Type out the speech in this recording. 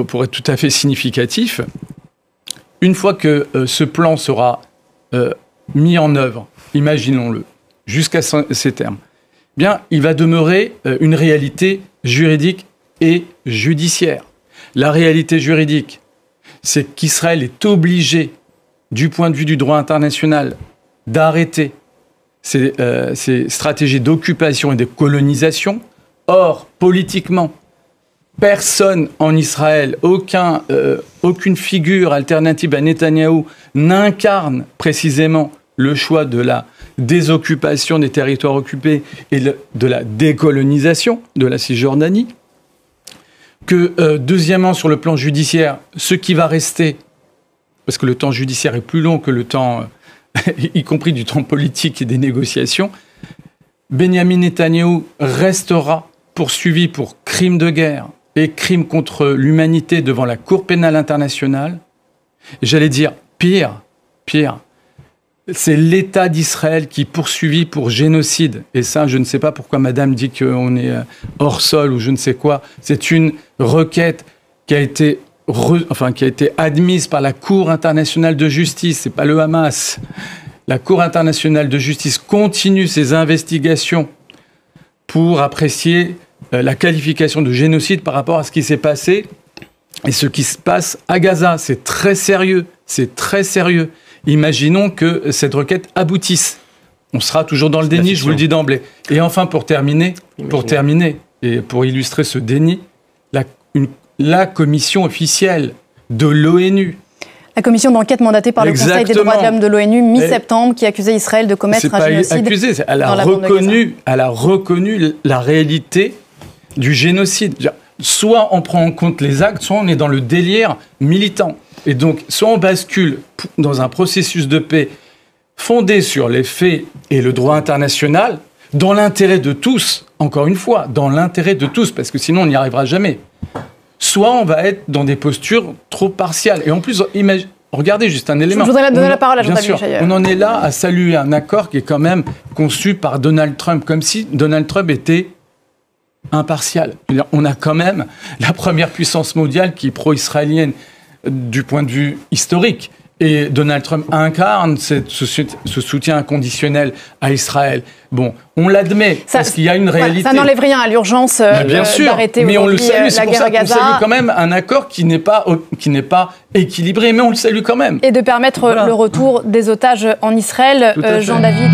pour être tout à fait significatif, une fois que ce plan sera mis en œuvre, imaginons-le, jusqu'à ces termes, bien, il va demeurer une réalité juridique et judiciaire. La réalité juridique, c'est qu'Israël est obligé, du point de vue du droit international, d'arrêter ces stratégies d'occupation et de colonisation. Or, politiquement, personne en Israël, aucune figure alternative à Netanyahou n'incarne précisément le choix de la désoccupation des territoires occupés et de la décolonisation de la Cisjordanie. Que, deuxièmement, sur le plan judiciaire, ce qui va rester, parce que le temps judiciaire est plus long que le temps, y compris du temps politique et des négociations, Benyamin Netanyahou restera poursuivi pour crimes de guerre et crimes contre l'humanité devant la Cour pénale internationale. Et j'allais dire pire, c'est l'État d'Israël qui est poursuivi pour génocide. Et ça, je ne sais pas pourquoi madame dit qu'on est hors sol ou je ne sais quoi. C'est une requête qui a été admise par la Cour internationale de justice. C'est pas le Hamas. La Cour internationale de justice continue ses investigations pour apprécier la qualification de génocide par rapport à ce qui s'est passé et ce qui se passe à Gaza. C'est très sérieux. Imaginons que cette requête aboutisse. On sera toujours dans le déni, je vous le dis d'emblée. Et enfin, pour terminer, et pour illustrer ce déni, la commission officielle de l'ONU. La commission d'enquête mandatée par le Conseil des droits de l'homme de l'ONU, mi-septembre, qui accusait Israël de commettre un génocide. Elle a reconnu la réalité du génocide. Soit on prend en compte les actes, soit on est dans le délire militant. Et donc, soit on bascule dans un processus de paix fondé sur les faits et le droit international, dans l'intérêt de tous, encore une fois, dans l'intérêt de tous, parce que sinon on n'y arrivera jamais. Soit on va être dans des postures trop partiales. Et en plus, regardez juste un élément. Je voudrais donner la parole à Jean-David Chaillot. On en est là à saluer un accord qui est quand même conçu par Donald Trump, comme si Donald Trump était impartial. On a quand même la première puissance mondiale qui est pro-israélienne du point de vue historique. Et Donald Trump incarne ce soutien inconditionnel à Israël. Bon, on l'admet, parce qu'il y a une réalité. Ça n'enlève rien à l'urgence d'arrêter mais on le salue, c'est la pour guerre ça à Gaza. qu'on salue quand même un accord qui n'est pas équilibré, mais on le salue quand même. Et de permettre le retour des otages en Israël. Jean-David.